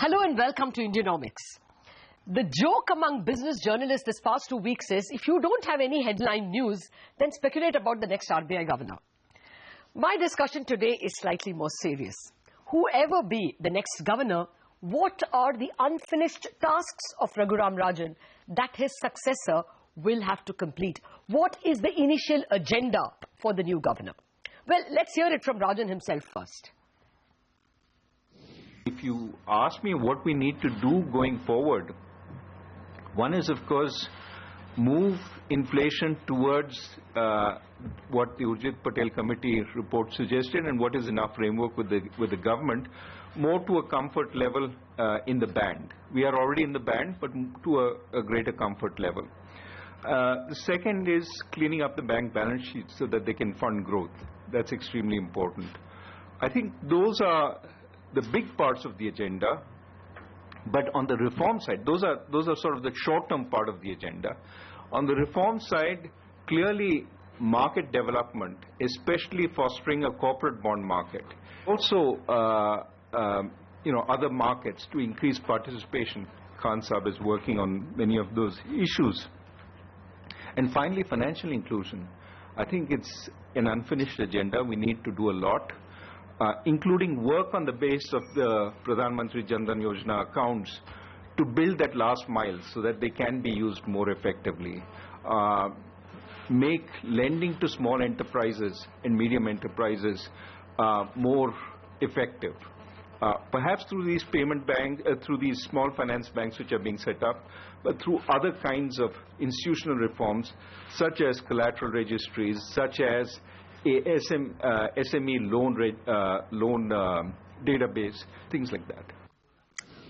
Hello and welcome to Indianomics. The joke among business journalists this past 2 weeks is, if you don't have any headline news, then speculate about the next RBI governor. My discussion today is slightly more serious. Whoever be the next governor, what are the unfinished tasks of Rahuram Rajan that his successor will have to complete? What is the initial agenda for the new governor? Well, let's hear it from Rajan himself first. If you ask me what we need to do going forward, one is, of course, move inflation towards what the Urjit Patel Committee report suggested and what is in our framework with the government, more to a comfort level in the band. We are already in the band, but to a greater comfort level. The second is cleaning up the bank balance sheet so that they can fund growth. That's extremely important. I think those are the big parts of the agenda. But on the reform side, those are sort of the short-term part of the agenda. On the reform side, clearly market development, especially fostering a corporate bond market. Also, other markets to increase participation. Khan Saab is working on many of those issues. And finally, financial inclusion. I think it's an unfinished agenda. We need to do a lot. Including work on the base of the Pradhan Mantri Jan Dhan Yojana accounts to build that last mile so that they can be used more effectively. Make lending to small enterprises and medium enterprises more effective. Perhaps through these through these small finance banks which are being set up, but through other kinds of institutional reforms such as collateral registries, such as a SME loan database, things like that.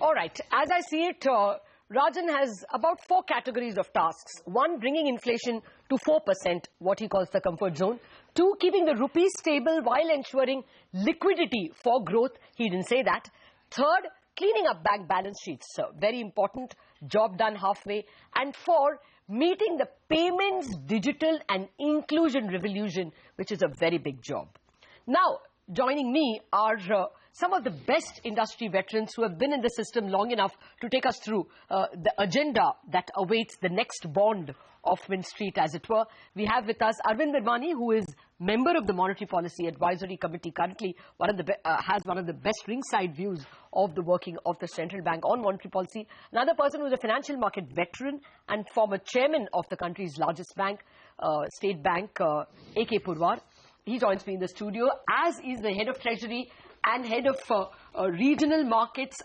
All right. As I see it, Rajan has about 4 categories of tasks. 1, bringing inflation to 4%, what he calls the comfort zone. 2, keeping the rupee stable while ensuring liquidity for growth. He didn't say that. 3rd, cleaning up bank balance sheets. So very important, job done halfway. And 4, meeting the payments, digital and inclusion revolution, which is a very big job. Now, joining me are some of the best industry veterans who have been in the system long enough to take us through the agenda that awaits the next bond of Mint Street, as it were. We have with us Arvind Virmani, who is member of the Monetary Policy Advisory Committee, currently has one of the best ringside views of the working of the central bank on monetary policy. Another person who is a financial market veteran and former chairman of the country's largest bank, State Bank, A.K. Purwar. He joins me in the studio, as is the head of Treasury and head of regional markets,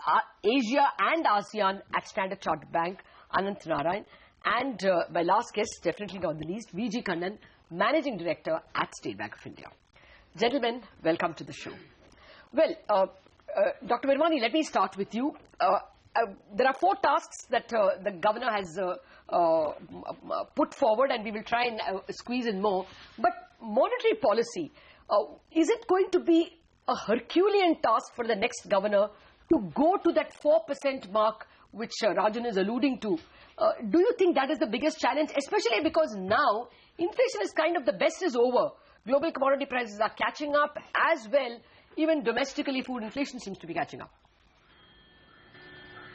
Asia and ASEAN at Standard Chartered Bank, Anant Narayan. And my last guest, definitely not the least, V.G. Kannan, Managing Director at State Bank of India. Gentlemen, welcome to the show. Well, Dr. Virmani, let me start with you. There are 4 tasks that the governor has put forward, and we will try and squeeze in more. But monetary policy, is it going to be a Herculean task for the next governor to go to that 4% mark which Rajan is alluding to? Do you think that is the biggest challenge, especially because now inflation is kind of the best is over? Global commodity prices are catching up as well. Even domestically, food inflation seems to be catching up.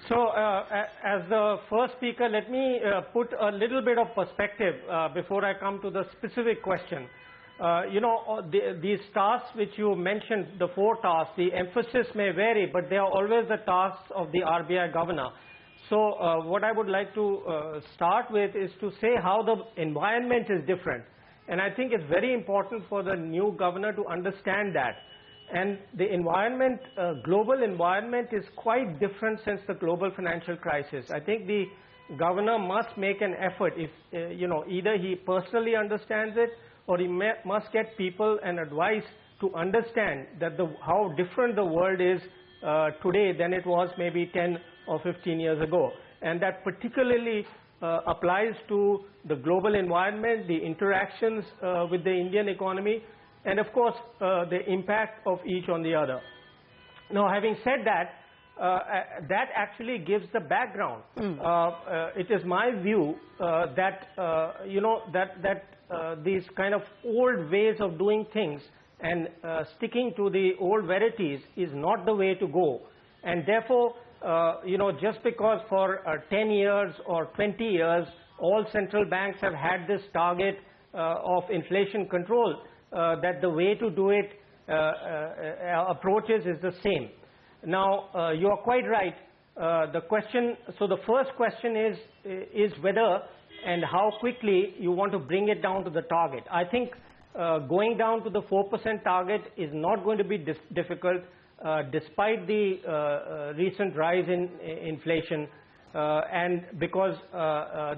So, as the first speaker, let me put a little bit of perspective before I come to the specific question. These tasks which you mentioned, the 4 tasks, the emphasis may vary, but they are always the tasks of the RBI governor. So, what I would like to start with is to say how the environment is different. And I think it's very important for the new governor to understand that. And the environment, global environment is quite different since the global financial crisis. I think the governor must make an effort. If, either he personally understands it or he must get people and advice to understand that how different the world is today than it was maybe 10 or 15 years ago. And that particularly applies to the global environment, the interactions with the Indian economy, and of course the impact of each on the other. Now, having said that, that actually gives the background. It is my view that these kind of old ways of doing things and sticking to the old verities is not the way to go. And therefore, just because for 10 years or 20 years, all central banks have had this target of inflation control, that the way to do it approaches is the same. Now, you are quite right. The first question is whether and how quickly you want to bring it down to the target. I think going down to the 4% target is not going to be difficult, despite the recent rise in inflation, and because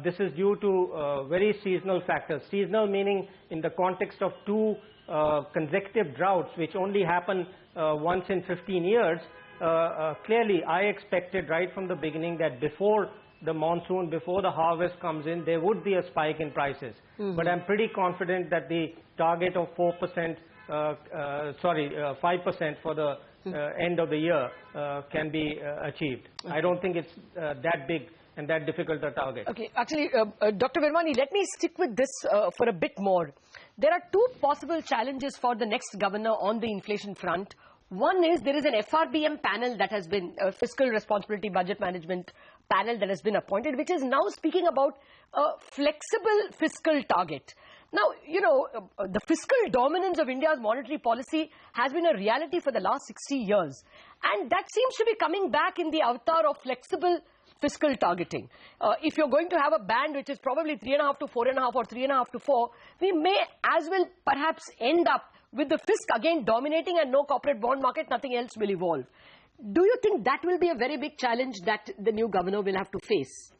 this is due to very seasonal factors. Seasonal meaning in the context of two consecutive droughts, which only happen once in 15 years. Clearly, I expected right from the beginning that before the monsoon, before the harvest comes in, there would be a spike in prices. But I'm pretty confident that the target of 5% for the end of the year can be achieved. I don't think it's that big and that difficult a target. Okay, actually, Dr. Virmani, let me stick with this for a bit more. There are two possible challenges for the next governor on the inflation front. One is there is an FRBM panel that has been, Fiscal Responsibility Budget Management panel that has been appointed, which is now speaking about a flexible fiscal target. Now, the fiscal dominance of India's monetary policy has been a reality for the last 60 years. And that seems to be coming back in the avatar of flexible fiscal targeting. If you're going to have a band which is probably 3.5 to 4.5 or 3.5 to 4, we may as well perhaps end up with the fisc again dominating and no corporate bond market, nothing else will evolve. Do you think that will be a very big challenge that the new governor will have to face?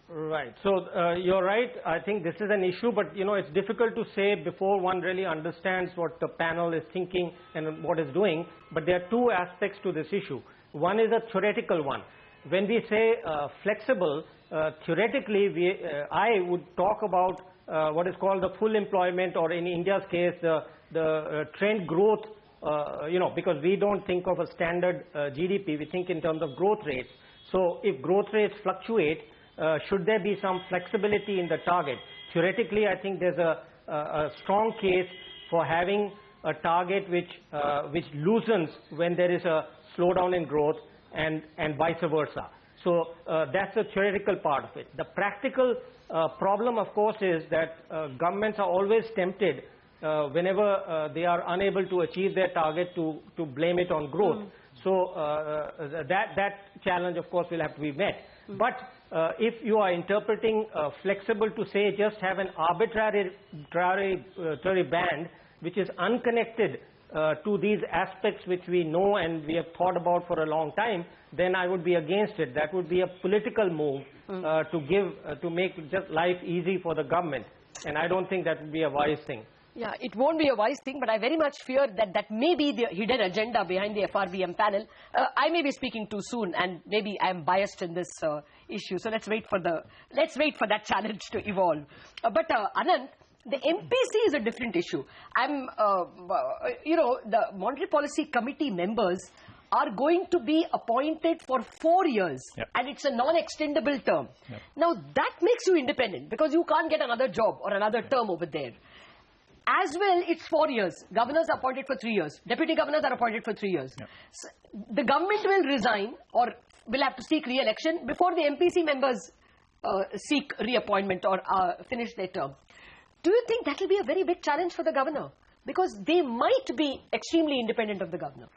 Right. So you're right. I think this is an issue, but it's difficult to say before one really understands what the panel is thinking and what it's doing. But there are two aspects to this issue. One is a theoretical one. When we say flexible, theoretically, I would talk about what is called the full employment, or in India's case, the trend growth. Because we don't think of a standard GDP, we think in terms of growth rates. So if growth rates fluctuate, should there be some flexibility in the target? Theoretically, I think there's a strong case for having a target which loosens when there is a slowdown in growth, and vice versa. So that's the theoretical part of it. The practical problem, of course, is that governments are always tempted whenever they are unable to achieve their target to blame it on growth. So that challenge, of course, will have to be met. But if you are interpreting flexible to say just have an arbitrary band which is unconnected to these aspects which we know and we have thought about for a long time, then I would be against it. That would be a political move to make just life easy for the government. And I don't think that would be a wise thing. Yeah, it won't be a wise thing, but I very much fear that may be the hidden agenda behind the FRBM panel. I may be speaking too soon, and maybe I'm biased in this issue. So let's wait for that challenge to evolve. But Anand, the MPC is a different issue. The Monetary Policy Committee members are going to be appointed for 4 years, and it's a non-extendable term. Now, that makes you independent because you can't get another job or another term over there. As well, it's 4 years. Governors are appointed for 3 years. Deputy governors are appointed for 3 years. So the government will resign or will have to seek re-election before the MPC members seek reappointment or finish their term. Do you think that will be a very big challenge for the governor? Because they might be extremely independent of the governor.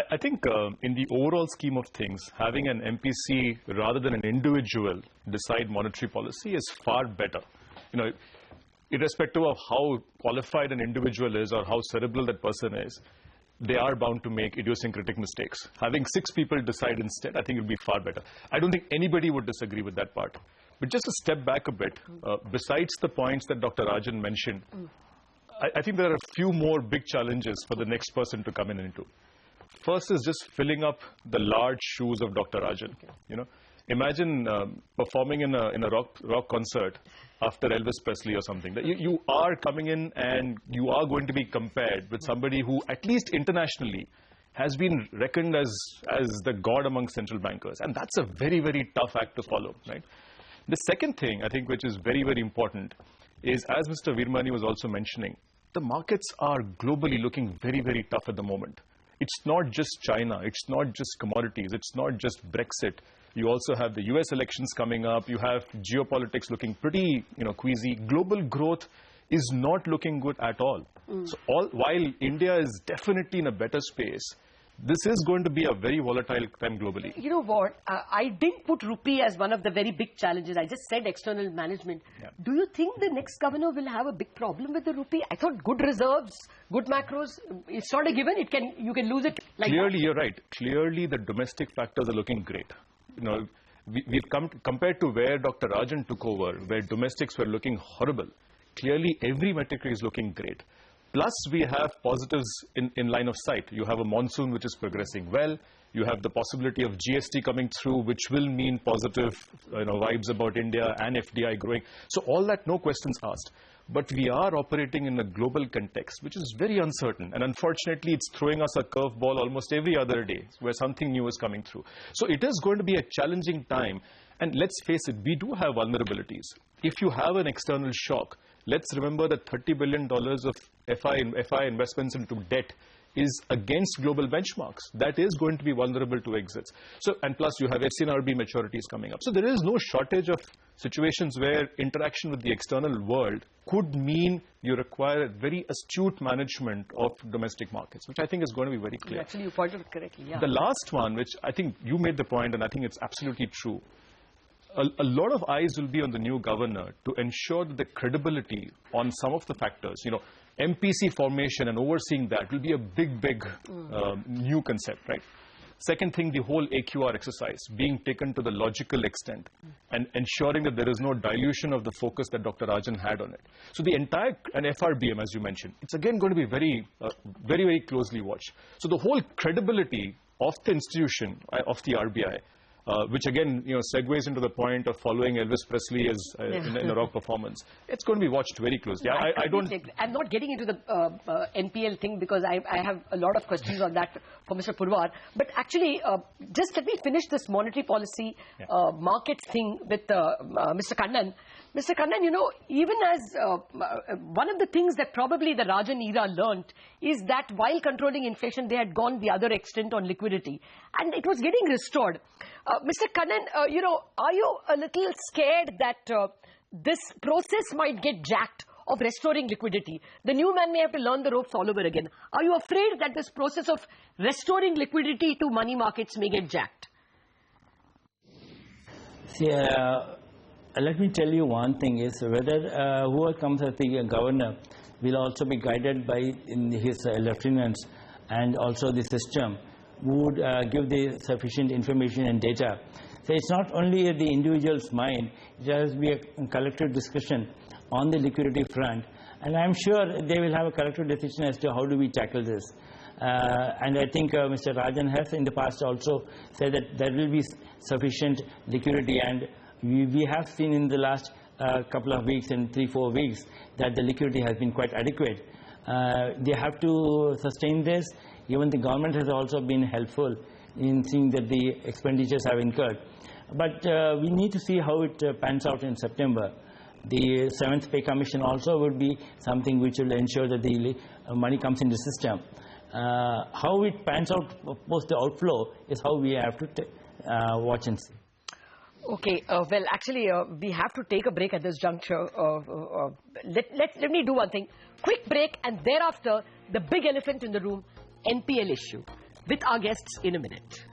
I think in the overall scheme of things, having an MPC rather than an individual decide monetary policy is far better. Irrespective of how qualified an individual is or how cerebral that person is, they are bound to make idiosyncratic mistakes. Having 6 people decide instead, I think it would be far better. I don't think anybody would disagree with that part. But just to step back a bit, besides the points that Dr. Rajan mentioned, I think there are a few more big challenges for the next person to come in into. First is just filling up the large shoes of Dr. Rajan. Imagine performing in a rock concert after Elvis Presley or something. You are coming in and you are going to be compared with somebody who, at least internationally, has been reckoned as the god among central bankers. And that's a very, very tough act to follow, right? The second thing, I think, which is very, very important is, as Mr. Virmani was also mentioning, the markets are globally looking very, very tough at the moment. it's not just China, it's not just commodities, it's not just Brexit. You also have the US elections coming up. You have geopolitics looking pretty, queasy. Global growth is not looking good at all. So while India is definitely in a better space, this is going to be a very volatile time globally. You know what? I didn't put rupee as one of the very big challenges. I just said external management. Yeah. Do you think the next governor will have a big problem with the rupee? I thought good reserves, good macros, it's not a given. You can lose it like Clearly, that. you're right. Clearly, the domestic factors are looking great. We've come compared to where Dr. Rajan took over, where domestics were looking horrible. Clearly, every metric is looking great. Plus, we have positives in line of sight. You have a monsoon which is progressing well. You have the possibility of GST coming through, which will mean positive vibes about India and FDI growing. So all that, no questions asked. But we are operating in a global context, which is very uncertain. And unfortunately, it's throwing us a curveball almost every other day, where something new is coming through. So it is going to be a challenging time. And let's face it, we do have vulnerabilities. If you have an external shock, let's remember that $30 billion of FI investments into debt is against global benchmarks. That is going to be vulnerable to exits. So, and plus you have FCNRB maturities coming up. So there is no shortage of situations where interaction with the external world could mean you require a very astute management of domestic markets, which I think is going to be very clear. Actually, you pointed it correctly, yeah. The last one, which I think you made the point, and I think it's absolutely true, a lot of eyes will be on the new governor to ensure that the credibility on some of the factors, MPC formation and overseeing that will be a big new concept, right? Second thing, the whole AQR exercise being taken to the logical extent and ensuring that there is no dilution of the focus that Dr. Rajan had on it. So the entire, and FRBM, as you mentioned, it's again going to be very closely watched. So the whole credibility of the institution, of the RBI, which again, segues into the point of following Elvis Presley as in a rock performance. It's going to be watched very closely. I'm not getting into the NPL thing because I have a lot of questions on that for Mr. Purwar. But actually, just let me finish this monetary policy market thing with Mr. Kannan. Mr. Kannan, even as one of the things that probably the Rajan era learnt is that while controlling inflation, they had gone the other extent on liquidity. And it was getting restored. Mr. Kannan, are you a little scared that this process might get jacked of restoring liquidity? The new man may have to learn the ropes all over again. Are you afraid that this process of restoring liquidity to money markets may get jacked? See, let me tell you one thing is whether whoever comes as the governor will also be guided by his lieutenants and also the system would give the sufficient information and data. So it's not only at the individual's mind, it has to be a collective discussion on the liquidity front. And I'm sure they will have a collective decision as to how do we tackle this. And I think Mr. Rajan has in the past also said that there will be sufficient liquidity, and we have seen in the last couple of weeks and 3-4 weeks that the liquidity has been quite adequate. They have to sustain this. Even the government has also been helpful in seeing that the expenditures have incurred. But we need to see how it pans out in September. The 7th Pay Commission also would be something which will ensure that the money comes in the system. How it pans out post the outflow is how we have to watch and see. Okay, well, actually, we have to take a break at this juncture. Let me do one thing. Quick break, and thereafter, the big elephant in the room, NPL issue, with our guests in a minute.